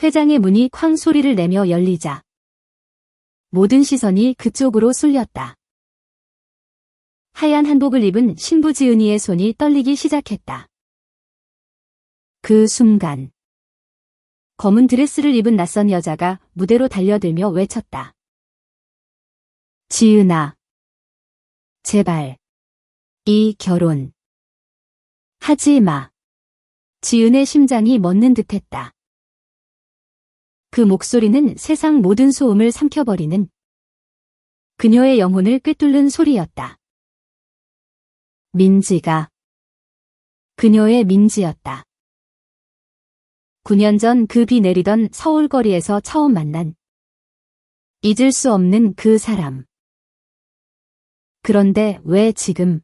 회장의 문이 쾅 소리를 내며 열리자 모든 시선이 그쪽으로 쏠렸다. 하얀 한복을 입은 신부 지은이의 손이 떨리기 시작했다. 그 순간 검은 드레스를 입은 낯선 여자가 무대로 달려들며 외쳤다. 지은아, 제발 이 결혼 하지 마. 지은의 심장이 멎는 듯했다. 그 목소리는 세상 모든 소음을 삼켜버리는 그녀의 영혼을 꿰뚫는 소리였다. 민지가 그녀의 민지였다. 9년 전 그 비 내리던 서울거리에서 처음 만난 잊을 수 없는 그 사람. 그런데 왜 지금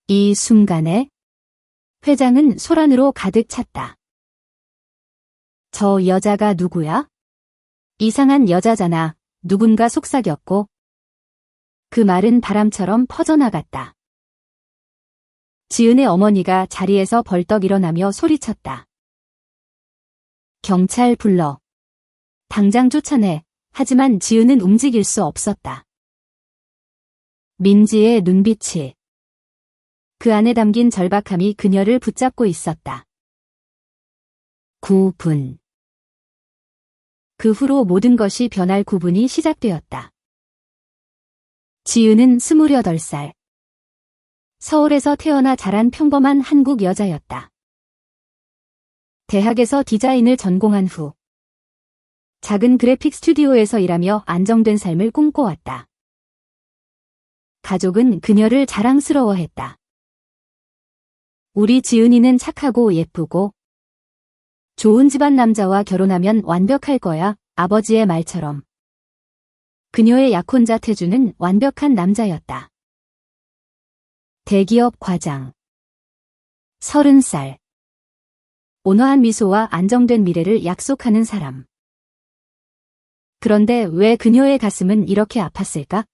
이 순간에? 회장은 소란으로 가득 찼다. 저 여자가 누구야? 이상한 여자잖아. 누군가 속삭였고 그 말은 바람처럼 퍼져나갔다. 지은의 어머니가 자리에서 벌떡 일어나며 소리쳤다. 경찰 불러. 당장 쫓아내. 하지만 지은은 움직일 수 없었다. 민지의 눈빛이 그 안에 담긴 절박함이 그녀를 붙잡고 있었다. 9분. 그 후로 모든 것이 변할 9분이 시작되었다. 지은은 28살. 서울에서 태어나 자란 평범한 한국 여자였다. 대학에서 디자인을 전공한 후 작은 그래픽 스튜디오에서 일하며 안정된 삶을 꿈꿔왔다. 가족은 그녀를 자랑스러워했다. 우리 지은이는 착하고 예쁘고 좋은 집안 남자와 결혼하면 완벽할 거야. 아버지의 말처럼. 그녀의 약혼자 태주는 완벽한 남자였다. 대기업 과장. 30살. 온화한 미소와 안정된 미래를 약속하는 사람. 그런데 왜 그녀의 가슴은 이렇게 아팠을까?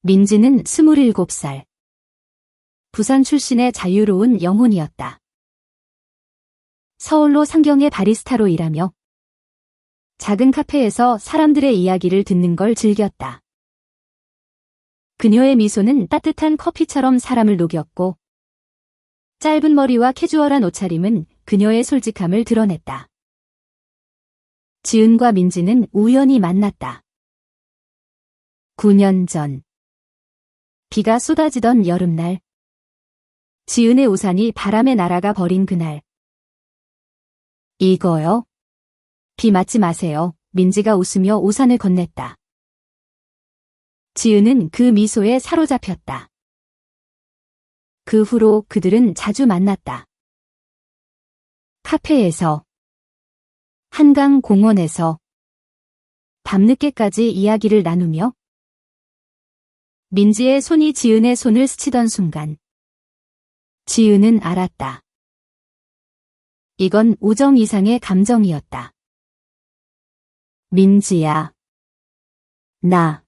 민지는 27살. 부산 출신의 자유로운 영혼이었다. 서울로 상경의 바리스타로 일하며 작은 카페에서 사람들의 이야기를 듣는 걸 즐겼다. 그녀의 미소는 따뜻한 커피처럼 사람을 녹였고 짧은 머리와 캐주얼한 옷차림은 그녀의 솔직함을 드러냈다. 지은과 민지는 우연히 만났다. 9년 전 비가 쏟아지던 여름날 지은의 우산이 바람에 날아가 버린 그날. 이거요? 비 맞지 마세요. 민지가 웃으며 우산을 건넸다. 지은은 그 미소에 사로잡혔다. 그 후로 그들은 자주 만났다. 카페에서, 한강 공원에서, 밤늦게까지 이야기를 나누며 민지의 손이 지은의 손을 스치던 순간 지은은 알았다. 이건 우정 이상의 감정이었다. 민지야. 나.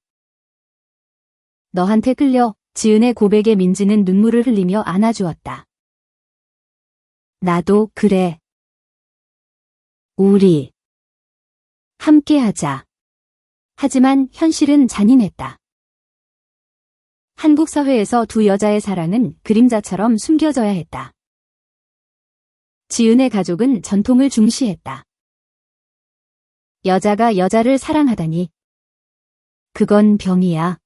너한테 끌려. 지은의 고백에 민지는 눈물을 흘리며 안아주었다. 나도 그래. 우리. 함께하자. 하지만 현실은 잔인했다. 한국 사회에서 두 여자의 사랑은 그림자처럼 숨겨져야 했다. 지은의 가족은 전통을 중시했다. 여자가 여자를 사랑하다니. 그건 병이야.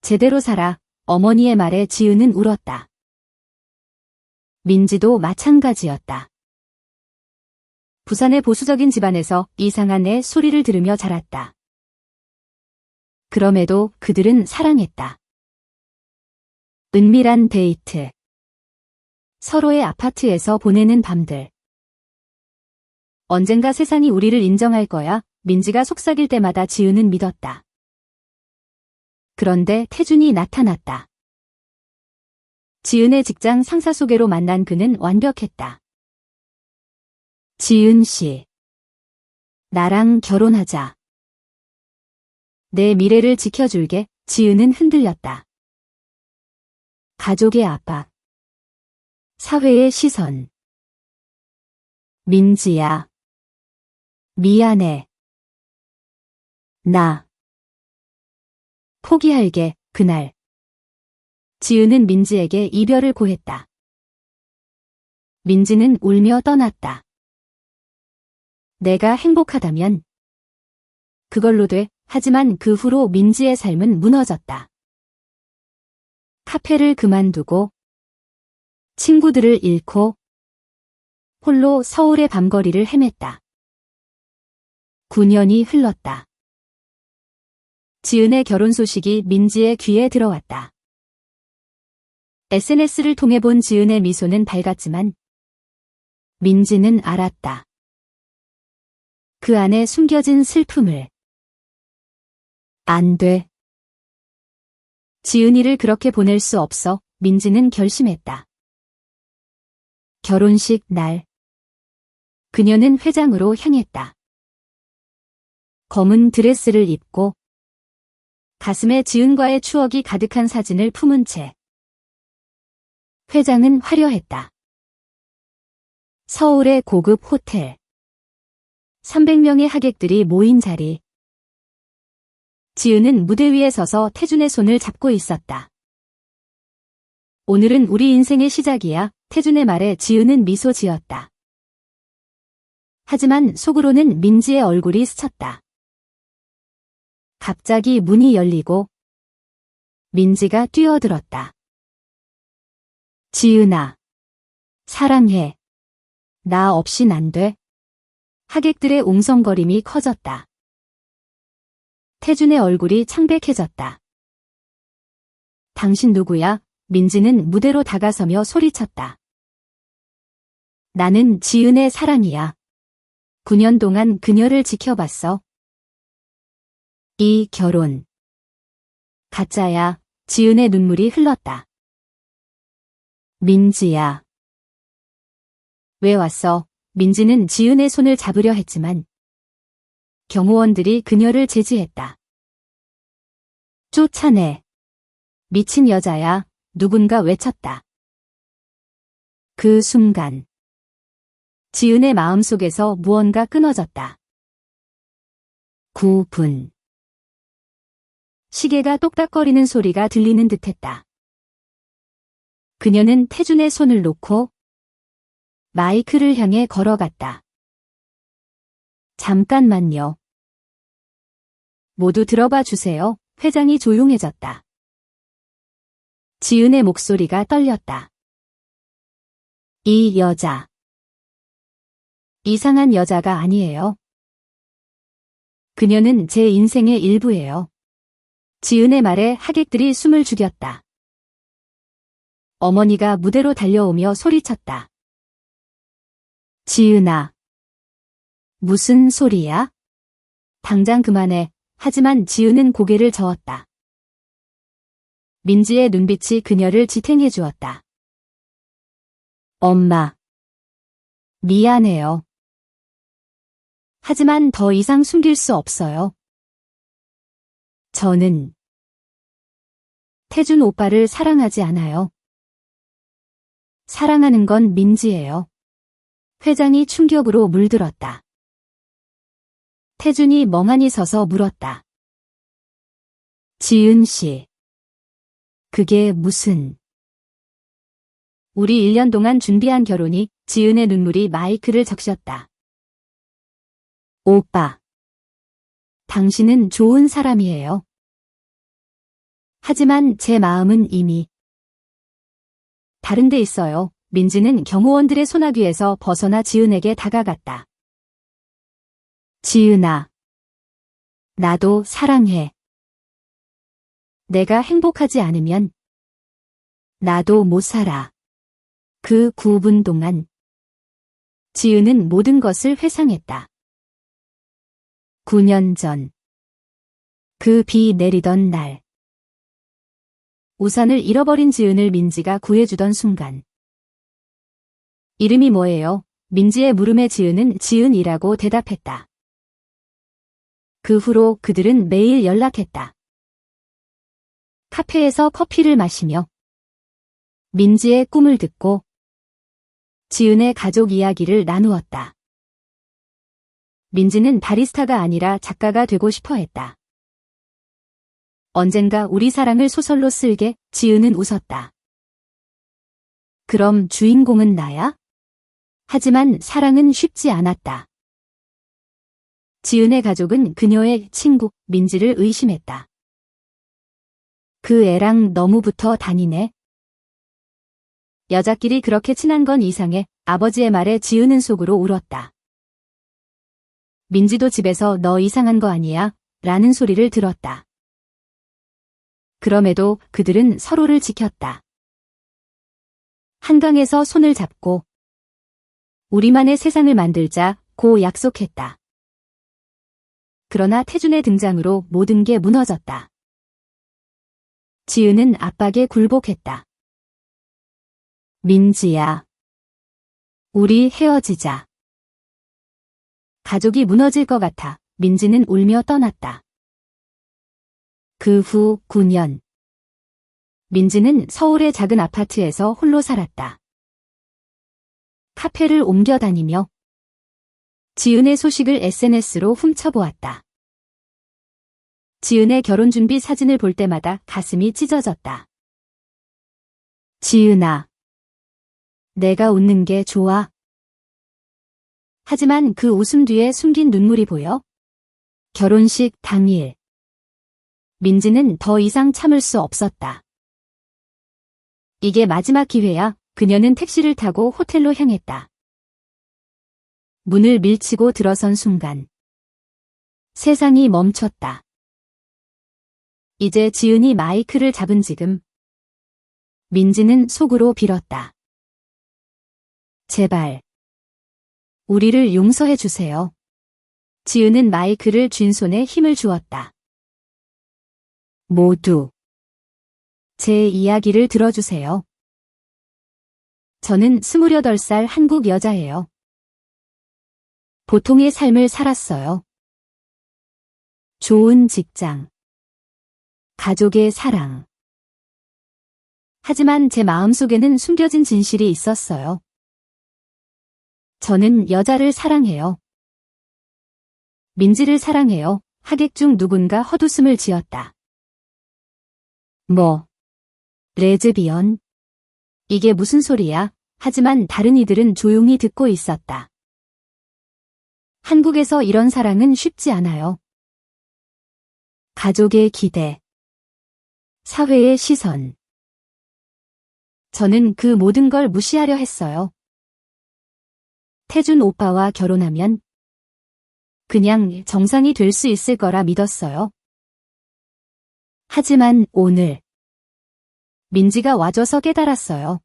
제대로 살아. 어머니의 말에 지은은 울었다. 민지도 마찬가지였다. 부산의 보수적인 집안에서 이상한 애 소리를 들으며 자랐다. 그럼에도 그들은 사랑했다. 은밀한 데이트. 서로의 아파트에서 보내는 밤들. 언젠가 세상이 우리를 인정할 거야. 민지가 속삭일 때마다 지은은 믿었다. 그런데 태준이 나타났다. 지은의 직장 상사 소개로 만난 그는 완벽했다. 지은 씨. 나랑 결혼하자. 내 미래를 지켜줄게. 지은은 흔들렸다. 가족의 압박. 사회의 시선. 민지야. 미안해. 나 포기할게. 그날 지은은 민지에게 이별을 고했다. 민지는 울며 떠났다. 내가 행복하다면 그걸로 돼. 하지만 그 후로 민지의 삶은 무너졌다. 카페를 그만두고 친구들을 잃고 홀로 서울의 밤거리를 헤맸다. 9년이 흘렀다. 지은의 결혼 소식이 민지의 귀에 들어왔다. SNS를 통해 본 지은의 미소는 밝았지만 민지는 알았다. 그 안에 숨겨진 슬픔을. 안 돼. 지은이를 그렇게 보낼 수 없어. 민지는 결심했다. 결혼식 날. 그녀는 회장으로 향했다. 검은 드레스를 입고 가슴에 지은과의 추억이 가득한 사진을 품은 채. 회장은 화려했다. 서울의 고급 호텔. 300명의 하객들이 모인 자리. 지은은 무대 위에 서서 태준의 손을 잡고 있었다. 오늘은 우리 인생의 시작이야. 태준의 말에 지은은 미소 지었다. 하지만 속으로는 민지의 얼굴이 스쳤다. 갑자기 문이 열리고 민지가 뛰어들었다. 지은아, 사랑해. 나 없인 안 돼. 하객들의 웅성거림이 커졌다. 태준의 얼굴이 창백해졌다. 당신 누구야? 민지는 무대로 다가서며 소리쳤다. 나는 지은의 사랑이야. 9년 동안 그녀를 지켜봤어. 이 결혼. 가짜야. 지은의 눈물이 흘렀다. 민지야. 왜 왔어? 민지는 지은의 손을 잡으려 했지만 경호원들이 그녀를 제지했다. 쫓아내. 미친 여자야. 누군가 외쳤다. 그 순간 지은의 마음속에서 무언가 끊어졌다. 9분. 시계가 똑딱거리는 소리가 들리는 듯했다. 그녀는 태준의 손을 놓고 마이크를 향해 걸어갔다. 잠깐만요. 모두 들어봐 주세요. 회장이 조용해졌다. 지은의 목소리가 떨렸다. 이 여자. 이상한 여자가 아니에요. 그녀는 제 인생의 일부예요. 지은의 말에 하객들이 숨을 죽였다. 어머니가 무대로 달려오며 소리쳤다. 지은아. 무슨 소리야? 당장 그만해. 하지만 지은은 고개를 저었다. 민지의 눈빛이 그녀를 지탱해 주었다. 엄마. 미안해요. 하지만 더 이상 숨길 수 없어요. 저는 태준 오빠를 사랑하지 않아요. 사랑하는 건 민지예요. 회장이 충격으로 물들었다. 태준이 멍하니 서서 물었다. 지은 씨. 그게 무슨... 우리 1년 동안 준비한 결혼이. 지은의 눈물이 마이크를 적셨다. 오빠. 당신은 좋은 사람이에요. 하지만 제 마음은 이미 다른 데 있어요. 민지는 경호원들의 소나귀에서 벗어나 지은에게 다가갔다. 지은아. 나도 사랑해. 내가 행복하지 않으면 나도 못 살아. 그 9분 동안 지은은 모든 것을 회상했다. 9년 전. 그 비 내리던 날. 우산을 잃어버린 지은을 민지가 구해주던 순간. 이름이 뭐예요? 민지의 물음에 지은은 지은이라고 대답했다. 그 후로 그들은 매일 연락했다. 카페에서 커피를 마시며 민지의 꿈을 듣고 지은의 가족 이야기를 나누었다. 민지는 바리스타가 아니라 작가가 되고 싶어 했다. 언젠가 우리 사랑을 소설로 쓸게. 지은은 웃었다. 그럼 주인공은 나야? 하지만 사랑은 쉽지 않았다. 지은의 가족은 그녀의 친구 민지를 의심했다. 그 애랑 너무 붙어 다니네. 여자끼리 그렇게 친한 건 이상해. 아버지의 말에 지은은 속으로 울었다. 민지도 집에서 너 이상한 거 아니야? 라는 소리를 들었다. 그럼에도 그들은 서로를 지켰다. 한강에서 손을 잡고 우리만의 세상을 만들자고 약속했다. 그러나 태준의 등장으로 모든 게 무너졌다. 지은은 압박에 굴복했다. 민지야, 우리 헤어지자. 가족이 무너질 것 같아 민지는 울며 떠났다. 그 후 9년. 민지는 서울의 작은 아파트에서 홀로 살았다. 카페를 옮겨 다니며 지은의 소식을 SNS로 훔쳐보았다. 지은의 결혼 준비 사진을 볼 때마다 가슴이 찢어졌다. 지은아, 내가 웃는 게 좋아. 하지만 그 웃음 뒤에 숨긴 눈물이 보여? 결혼식 당일. 민지는 더 이상 참을 수 없었다. 이게 마지막 기회야. 그녀는 택시를 타고 호텔로 향했다. 문을 밀치고 들어선 순간 세상이 멈췄다. 이제 지은이 마이크를 잡은 지금 민지는 속으로 빌었다. 제발 우리를 용서해 주세요. 지은은 마이크를 쥔 손에 힘을 주었다. 모두 제 이야기를 들어주세요. 저는 28살 한국 여자예요. 보통의 삶을 살았어요. 좋은 직장, 가족의 사랑. 하지만 제 마음속에는 숨겨진 진실이 있었어요. 저는 여자를 사랑해요. 민지를 사랑해요. 하객 중 누군가 헛웃음을 지었다. 뭐, 레즈비언? 이게 무슨 소리야? 하지만 다른 이들은 조용히 듣고 있었다. 한국에서 이런 사랑은 쉽지 않아요. 가족의 기대, 사회의 시선. 저는 그 모든 걸 무시하려 했어요. 태준 오빠와 결혼하면 그냥 정상이 될 수 있을 거라 믿었어요. 하지만 오늘 민지가 와줘서 깨달았어요.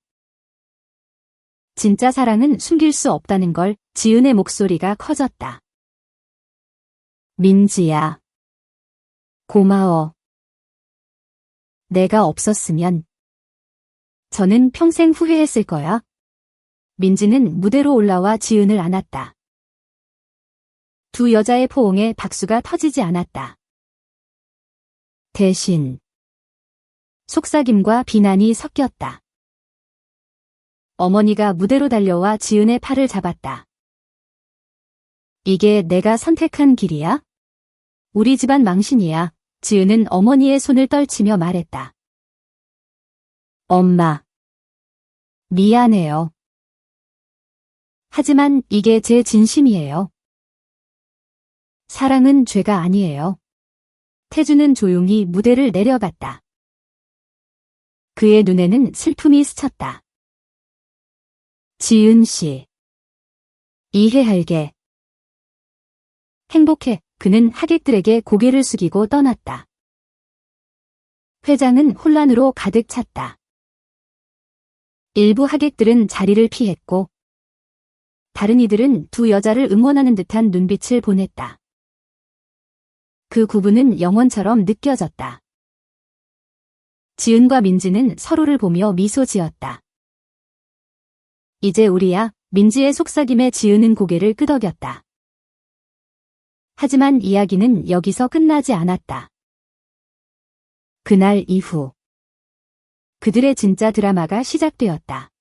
진짜 사랑은 숨길 수 없다는 걸. 지은의 목소리가 커졌다. 민지야, 고마워. 내가 없었으면 저는 평생 후회했을 거야. 민지는 무대로 올라와 지은을 안았다. 두 여자의 포옹에 박수가 터지지 않았다. 대신 속삭임과 비난이 섞였다. 어머니가 무대로 달려와 지은의 팔을 잡았다. 이게 내가 선택한 길이야? 우리 집안 망신이야. 지은은 어머니의 손을 떨치며 말했다. 엄마, 미안해요. 하지만 이게 제 진심이에요. 사랑은 죄가 아니에요. 태준은 조용히 무대를 내려갔다. 그의 눈에는 슬픔이 스쳤다. 지은 씨, 이해할게. 행복해. 그는 하객들에게 고개를 숙이고 떠났다. 회장은 혼란으로 가득 찼다. 일부 하객들은 자리를 피했고 다른 이들은 두 여자를 응원하는 듯한 눈빛을 보냈다. 그 구분은 영원처럼 느껴졌다. 지은과 민지는 서로를 보며 미소 지었다. 이제 우리야. 민지의 속삭임에 지은은 고개를 끄덕였다. 하지만 이야기는 여기서 끝나지 않았다. 그날 이후 그들의 진짜 드라마가 시작되었다.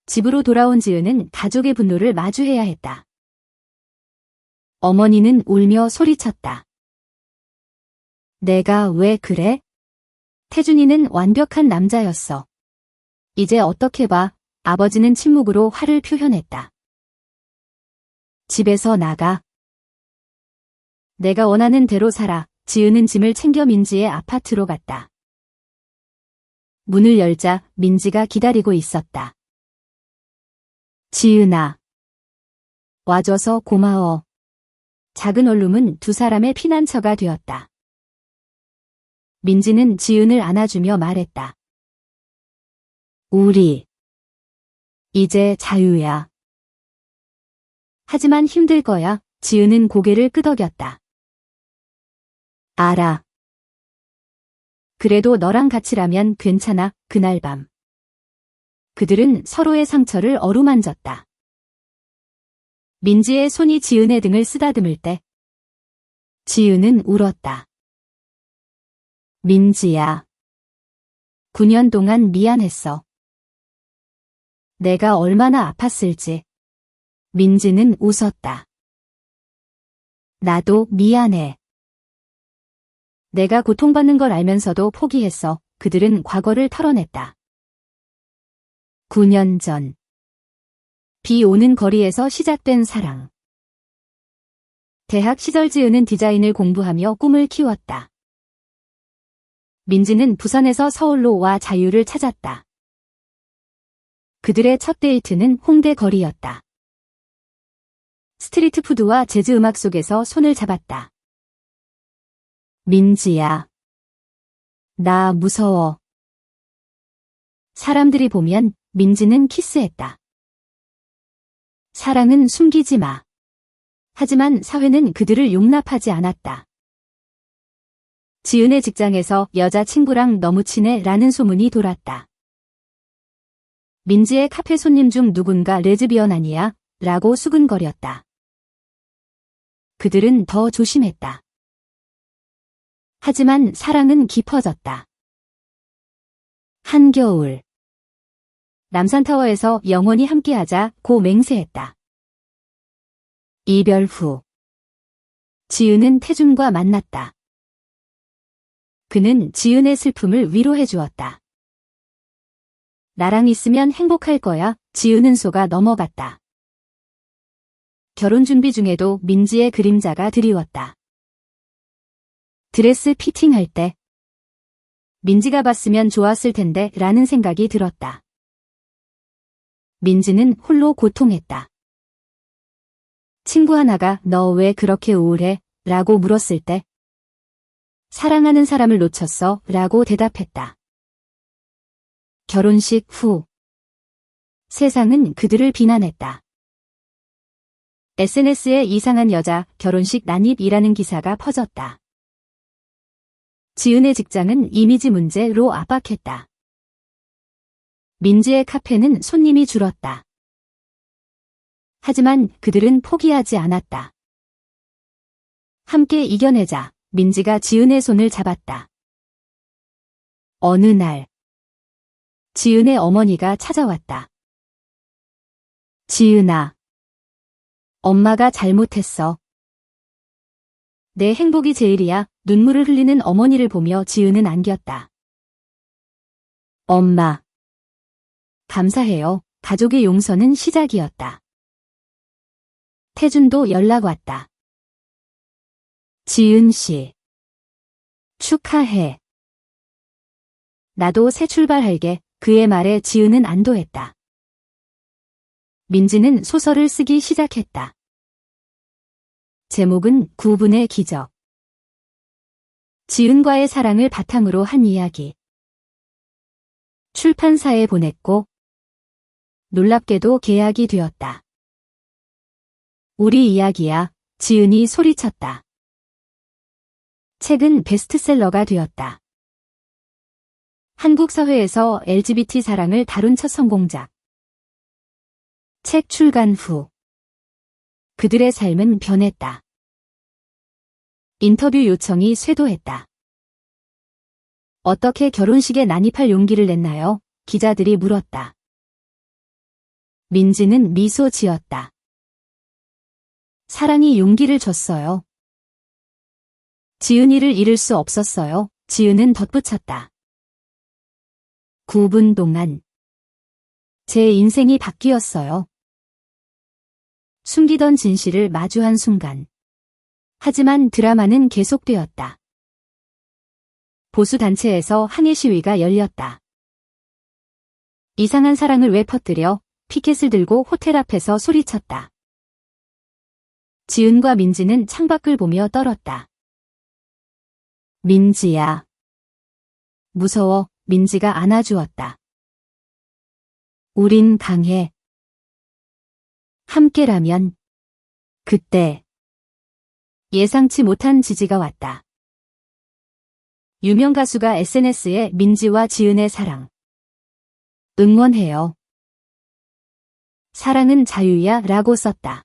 집으로 돌아온 지은은 가족의 분노를 마주해야 했다. 어머니는 울며 소리쳤다. 내가 왜 그래? 태준이는 완벽한 남자였어. 이제 어떻게 봐? 아버지는 침묵으로 화를 표현했다. 집에서 나가. 내가 원하는 대로 살아. 지은은 짐을 챙겨 민지의 아파트로 갔다. 문을 열자 민지가 기다리고 있었다. 지은아. 와줘서 고마워. 작은 원룸은 두 사람의 피난처가 되었다. 민지는 지은을 안아주며 말했다. 우리 이제 자유야. 하지만 힘들 거야. 지은은 고개를 끄덕였다. 알아. 그래도 너랑 같이라면 괜찮아. 그날 밤. 그들은 서로의 상처를 어루만졌다. 민지의 손이 지은의 등을 쓰다듬을 때 지은은 울었다. 민지야. 9년 동안 미안했어. 내가 얼마나 아팠을지. 민지는 웃었다. 나도 미안해. 내가 고통받는 걸 알면서도 포기했어. 그들은 과거를 털어냈다. 9년 전. 비 오는 거리에서 시작된 사랑. 대학 시절 지은은 디자인을 공부하며 꿈을 키웠다. 민지는 부산에서 서울로 와 자유를 찾았다. 그들의 첫 데이트는 홍대 거리였다. 스트리트 푸드와 재즈 음악 속에서 손을 잡았다. 민지야. 나 무서워. 사람들이 보면 민지는 키스했다. 사랑은 숨기지 마. 하지만 사회는 그들을 용납하지 않았다. 지은의 직장에서 여자친구랑 너무 친해 라는 소문이 돌았다. 민지의 카페 손님 중 누군가 레즈비언 아니야? 라고 수근거렸다. 그들은 더 조심했다. 하지만 사랑은 깊어졌다. 한겨울. 남산타워에서 영원히 함께하자고 맹세했다. 이별 후. 지은은 태준과 만났다. 그는 지은의 슬픔을 위로해 주었다. 나랑 있으면 행복할 거야. 지은은 속아 넘어갔다. 결혼 준비 중에도 민지의 그림자가 드리웠다. 드레스 피팅할 때 민지가 봤으면 좋았을 텐데 라는 생각이 들었다. 민지는 홀로 고통했다. 친구 하나가 너 왜 그렇게 우울해? 라고 물었을 때 사랑하는 사람을 놓쳤어 라고 대답했다. 결혼식 후 세상은 그들을 비난했다. SNS에 이상한 여자 결혼식 난입이라는 기사가 퍼졌다. 지은의 직장은 이미지 문제로 압박했다. 민지의 카페는 손님이 줄었다. 하지만 그들은 포기하지 않았다. 함께 이겨내자. 민지가 지은의 손을 잡았다. 어느 날 지은의 어머니가 찾아왔다. 지은아. 엄마가 잘못했어. 내 행복이 제일이야. 눈물을 흘리는 어머니를 보며 지은은 안겼다. 엄마. 감사해요. 가족의 용서는 시작이었다. 태준도 연락 왔다. 지은 씨. 축하해. 나도 새 출발할게. 그의 말에 지은은 안도했다. 민지는 소설을 쓰기 시작했다. 제목은 9분의 기적. 지은과의 사랑을 바탕으로 한 이야기. 출판사에 보냈고 놀랍게도 계약이 되었다. 우리 이야기야. 지은이 소리쳤다. 책은 베스트셀러가 되었다. 한국 사회에서 LGBT 사랑을 다룬 첫 성공작. 책 출간 후 그들의 삶은 변했다. 인터뷰 요청이 쇄도했다. 어떻게 결혼식에 난입할 용기를 냈나요? 기자들이 물었다. 민지는 미소 지었다. 사랑이 용기를 줬어요. 지은이를 잃을 수 없었어요. 지은은 덧붙였다. 9분 동안 제 인생이 바뀌었어요. 숨기던 진실을 마주한 순간. 하지만 드라마는 계속되었다. 보수단체에서 항해 시위가 열렸다. 이상한 사랑을 왜 퍼뜨려? 피켓을 들고 호텔 앞에서 소리쳤다. 지은과 민지는 창밖을 보며 떨었다. 민지야. 무서워. 민지가 안아주었다. 우린 강해. 함께라면. 그때 예상치 못한 지지가 왔다. 유명 가수가 SNS에 민지와 지은의 사랑. 응원해요. 사랑은 자유야 라고 썼다.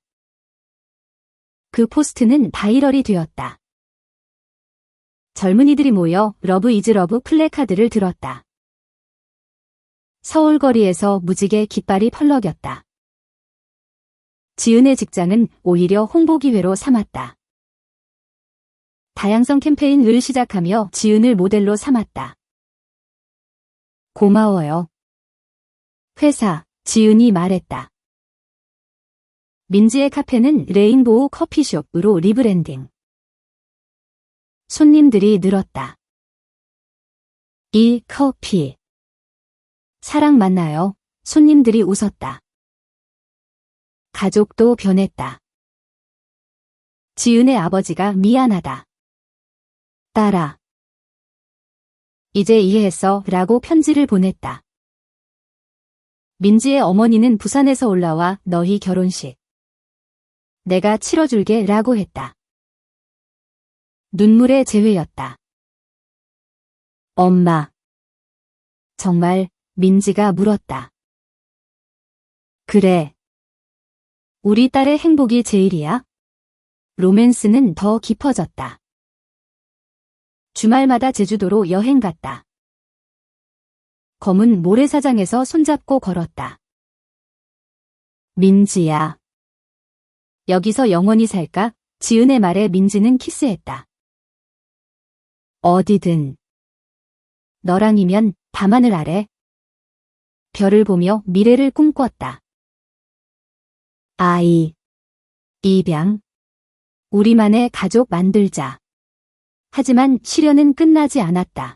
그 포스트는 바이럴이 되었다. 젊은이들이 모여 러브 이즈 러브 플래카드를 들었다. 서울 거리에서 무지개 깃발이 펄럭였다. 지은의 직장은 오히려 홍보 기회로 삼았다. 다양성 캠페인을 시작하며 지은을 모델로 삼았다. 고마워요. 회사, 지은이 말했다. 민지의 카페는 레인보우 커피숍으로 리브랜딩. 손님들이 늘었다. 이 커피. 사랑 맞나요? 손님들이 웃었다. 가족도 변했다. 지은의 아버지가 미안하다. 딸아. 이제 이해했어 라고 편지를 보냈다. 민지의 어머니는 부산에서 올라와 너희 결혼식 내가 치러줄게 라고 했다. 눈물의 재회였다. 엄마. 정말 민지가 물었다. 그래. 우리 딸의 행복이 제일이야? 로맨스는 더 깊어졌다. 주말마다 제주도로 여행 갔다. 검은 모래사장에서 손잡고 걸었다. 민지야. 여기서 영원히 살까? 지은의 말에 민지는 키스했다. 어디든. 너랑이면 밤하늘 아래. 별을 보며 미래를 꿈꿨다. 아이. 입양. 우리만의 가족 만들자. 하지만 시련은 끝나지 않았다.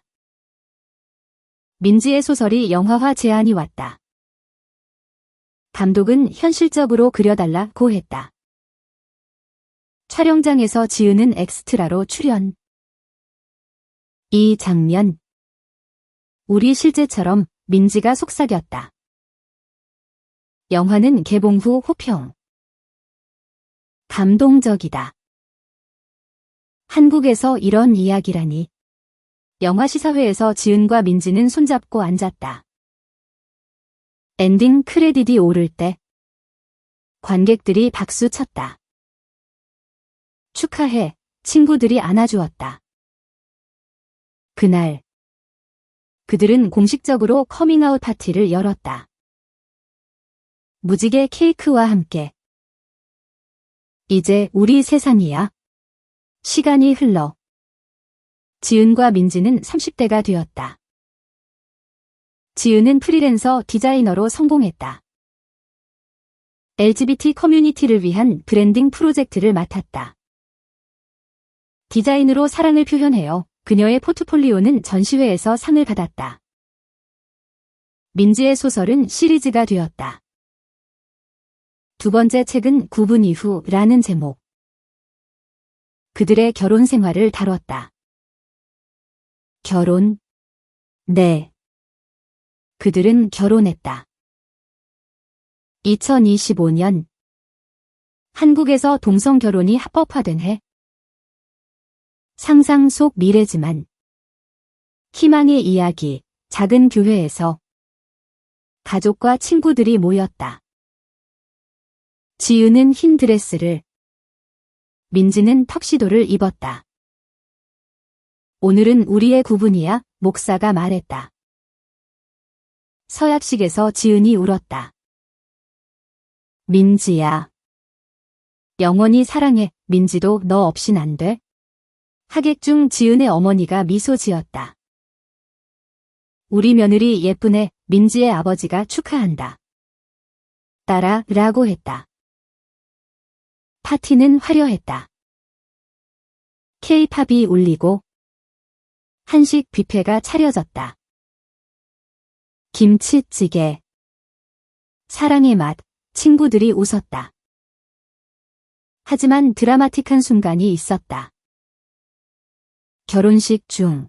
민지의 소설이 영화화 제안이 왔다. 감독은 현실적으로 그려달라고 했다. 촬영장에서 지은은 엑스트라로 출연. 이 장면. 우리 실제처럼 민지가 속삭였다. 영화는 개봉 후 호평. 감동적이다. 한국에서 이런 이야기라니. 영화 시사회에서 지은과 민지는 손잡고 앉았다. 엔딩 크레딧이 오를 때 관객들이 박수 쳤다. 축하해. 친구들이 안아주었다. 그날 그들은 공식적으로 커밍아웃 파티를 열었다. 무지개 케이크와 함께. 이제 우리 세상이야. 시간이 흘러. 지은과 민지는 30대가 되었다. 지은은 프리랜서 디자이너로 성공했다. LGBT 커뮤니티를 위한 브랜딩 프로젝트를 맡았다. 디자인으로 사랑을 표현해요. 그녀의 포트폴리오는 전시회에서 상을 받았다. 민지의 소설은 시리즈가 되었다. 두 번째 책은 9분 이후라는 제목. 그들의 결혼 생활을 다뤘다. 결혼? 네. 그들은 결혼했다. 2025년 한국에서 동성 결혼이 합법화된 해. 상상 속 미래지만 희망의 이야기. 작은 교회에서 가족과 친구들이 모였다. 지은은 흰 드레스를, 민지는 턱시도를 입었다. 오늘은 우리의 9분이야, 목사가 말했다. 서약식에서 지은이 울었다. 민지야. 영원히 사랑해. 민지도 너 없인 안 돼. 하객 중 지은의 어머니가 미소 지었다. 우리 며느리 예쁘네. 민지의 아버지가 축하한다. 라고 했다. 파티는 화려했다. K-팝이 울리고 한식 뷔페가 차려졌다. 김치찌개, 사랑의 맛, 친구들이 웃었다. 하지만 드라마틱한 순간이 있었다. 결혼식 중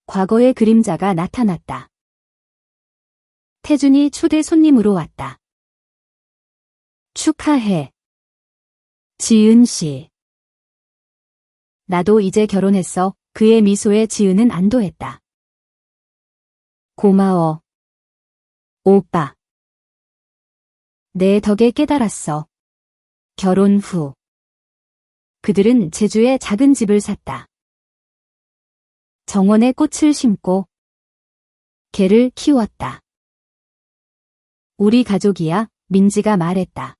과거의 그림자가 나타났다. 태준이 초대 손님으로 왔다. 축하해. 지은 씨. 나도 이제 결혼했어. 그의 미소에 지은은 안도했다. 고마워. 오빠. 내 덕에 깨달았어. 결혼 후. 그들은 제주에 작은 집을 샀다. 정원에 꽃을 심고 개를 키웠다. 우리 가족이야, 민지가 말했다.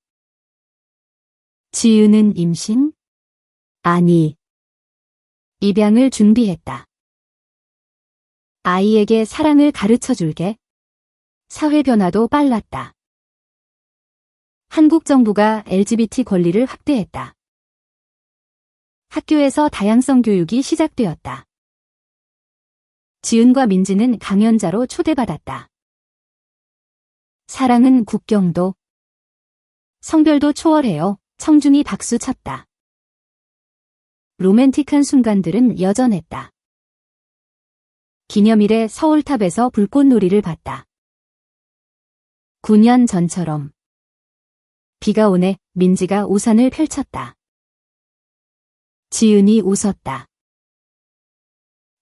지은은 임신? 아니. 입양을 준비했다. 아이에게 사랑을 가르쳐 줄게. 사회 변화도 빨랐다. 한국 정부가 LGBT 권리를 확대했다. 학교에서 다양성 교육이 시작되었다. 지은과 민지는 강연자로 초대받았다. 사랑은 국경도, 성별도 초월해요. 청중이 박수 쳤다. 로맨틱한 순간들은 여전했다. 기념일에 서울탑에서 불꽃놀이를 봤다. 9년 전처럼. 비가 오네. 민지가 우산을 펼쳤다. 지은이 웃었다.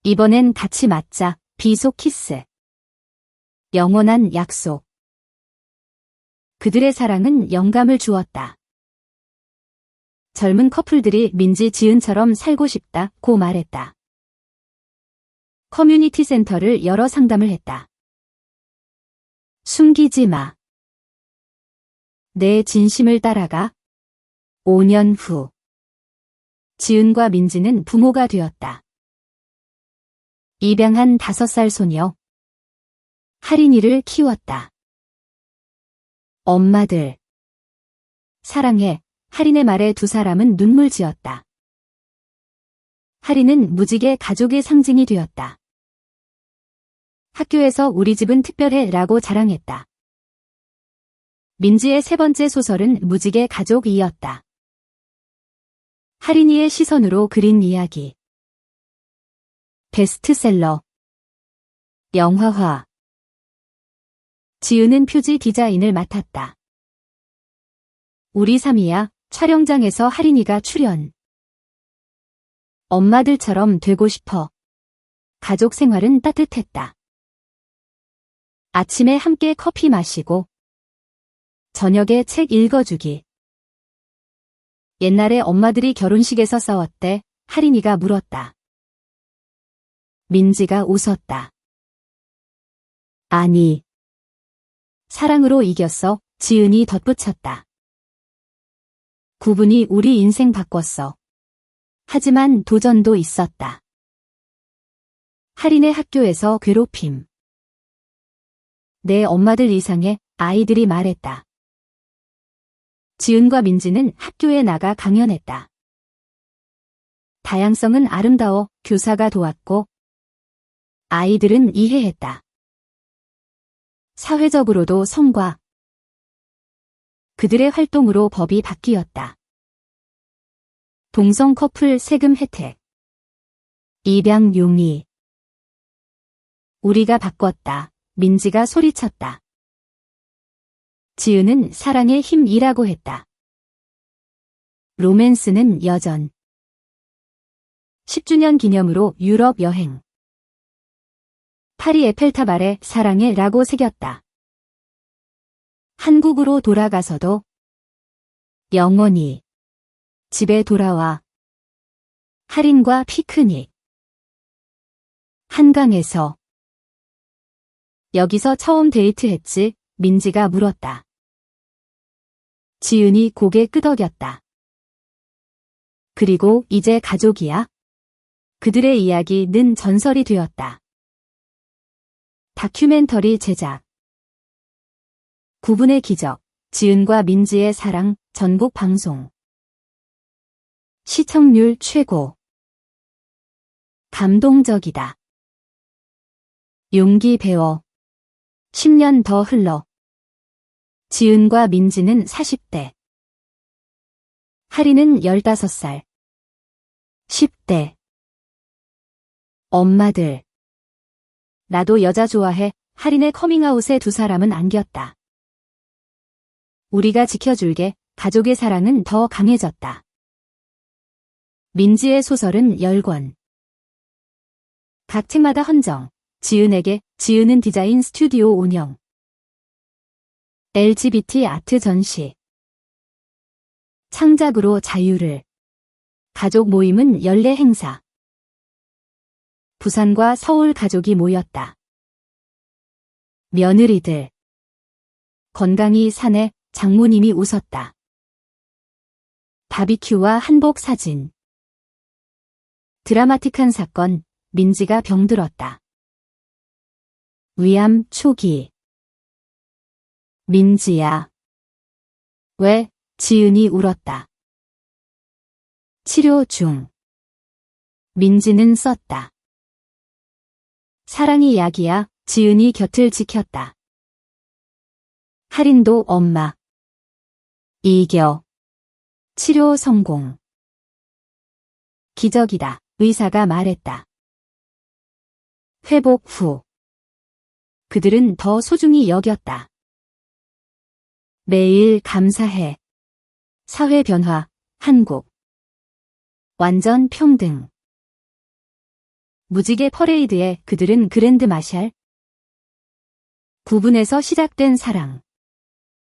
이번엔 같이 맞자. 비속 키스. 영원한 약속. 그들의 사랑은 영감을 주었다. 젊은 커플들이 민지 지은처럼 살고 싶다고 말했다. 커뮤니티 센터를 열어 상담을 했다. 숨기지 마. 내 진심을 따라가. 5년 후. 지은과 민지는 부모가 되었다. 입양한 5살 소녀. 하린이를 키웠다. 엄마들. 사랑해. 하린의 말에 두 사람은 눈물 지었다. 하린은 무지개 가족의 상징이 되었다. 학교에서 우리 집은 특별해 라고 자랑했다. 민지의 세 번째 소설은 무지개 가족이었다. 하린이의 시선으로 그린 이야기. 베스트셀러. 영화화. 지은은 표지 디자인을 맡았다. 우리 삼이야. 촬영장에서 하린이가 출연. 엄마들처럼 되고 싶어. 가족 생활은 따뜻했다. 아침에 함께 커피 마시고 저녁에 책 읽어주기. 옛날에 엄마들이 결혼식에서 싸웠대. 하린이가 물었다. 민지가 웃었다. 아니. 사랑으로 이겼어. 지은이 덧붙였다. 구분이 우리 인생 바꿨어. 하지만 도전도 있었다. 하린의 학교에서 괴롭힘. 내 엄마들 이상해. 아이들이 말했다. 지은과 민지는 학교에 나가 강연했다. 다양성은 아름다워. 교사가 도왔고 아이들은 이해했다. 사회적으로도 성과. 그들의 활동으로 법이 바뀌었다. 동성 커플 세금 혜택. 입양 용의. 우리가 바꿨다. 민지가 소리쳤다. 지은은 사랑의 힘이라고 했다. 로맨스는 여전. 10주년 기념으로 유럽 여행. 파리 에펠탑 아래 사랑해 라고 새겼다. 한국으로 돌아가서도 영원히 집에 돌아와. 하린과 피크닉. 한강에서. 여기서 처음 데이트했지? 민지가 물었다. 지은이 고개 끄덕였다. 그리고 이제 가족이야? 그들의 이야기는 전설이 되었다. 다큐멘터리 제작. 구분의 기적, 지은과 민지의 사랑, 전국 방송. 시청률 최고. 감동적이다. 용기 배워. 10년 더 흘러. 지은과 민지는 40대. 하리는 15살. 10대. 엄마들. 나도 여자 좋아해. 하린의 커밍아웃에 두 사람은 안겼다. 우리가 지켜줄게. 가족의 사랑은 더 강해졌다. 민지의 소설은 10권. 각 책마다 헌정. 지은에게. 지은은 디자인 스튜디오 운영. LGBT 아트 전시. 창작으로 자유를. 가족 모임은 연례 행사. 부산과 서울 가족이 모였다. 며느리들. 건강히 사내. 장모님이 웃었다. 바비큐와 한복 사진. 드라마틱한 사건. 민지가 병들었다. 위암 초기. 민지야. 왜? 지은이 울었다. 치료 중. 민지는 썼다. 사랑이 약이야. 지은이 곁을 지켰다. 하린도 엄마. 이겨. 치료 성공. 기적이다. 의사가 말했다. 회복 후. 그들은 더 소중히 여겼다. 매일 감사해. 사회 변화. 한국. 완전 평등. 무지개 퍼레이드에 그들은 그랜드 마샬. 구분에서 시작된 사랑.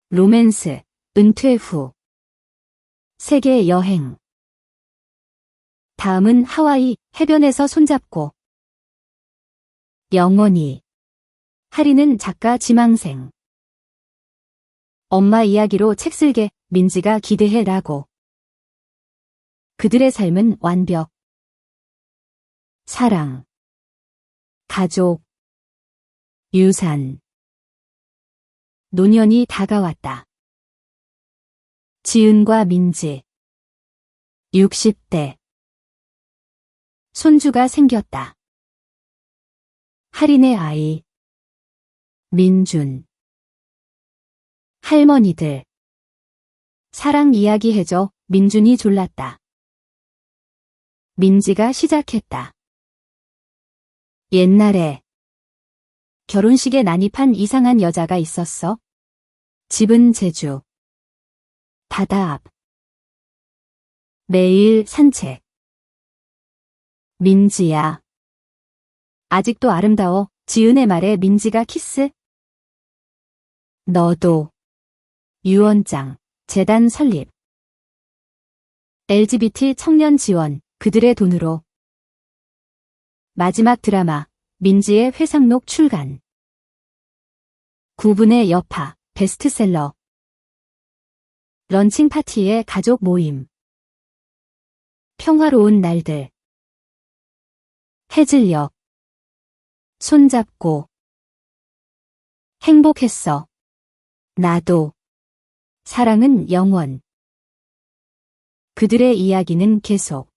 로맨스. 은퇴 후. 세계 여행. 다음은 하와이. 해변에서 손잡고. 영원히. 하리는 작가 지망생. 엄마 이야기로 책 쓸게. 민지가 기대해라고. 그들의 삶은 완벽. 사랑. 가족. 유산. 노년이 다가왔다. 지은과 민지. 60대. 손주가 생겼다. 하린의 아이. 민준. 할머니들. 사랑 이야기 해줘. 민준이 졸랐다. 민지가 시작했다. 옛날에 결혼식에 난입한 이상한 여자가 있었어. 집은 제주. 바다 앞. 매일 산책. 민지야. 아직도 아름다워. 지은의 말에 민지가 키스. 너도. 유언장. 재단 설립. LGBT 청년 지원. 그들의 돈으로. 마지막 드라마. 민지의 회상록 출간. 구분의 여파. 베스트셀러. 런칭 파티의 가족 모임. 평화로운 날들. 해질녘. 손잡고. 행복했어. 나도. 사랑은 영원. 그들의 이야기는 계속.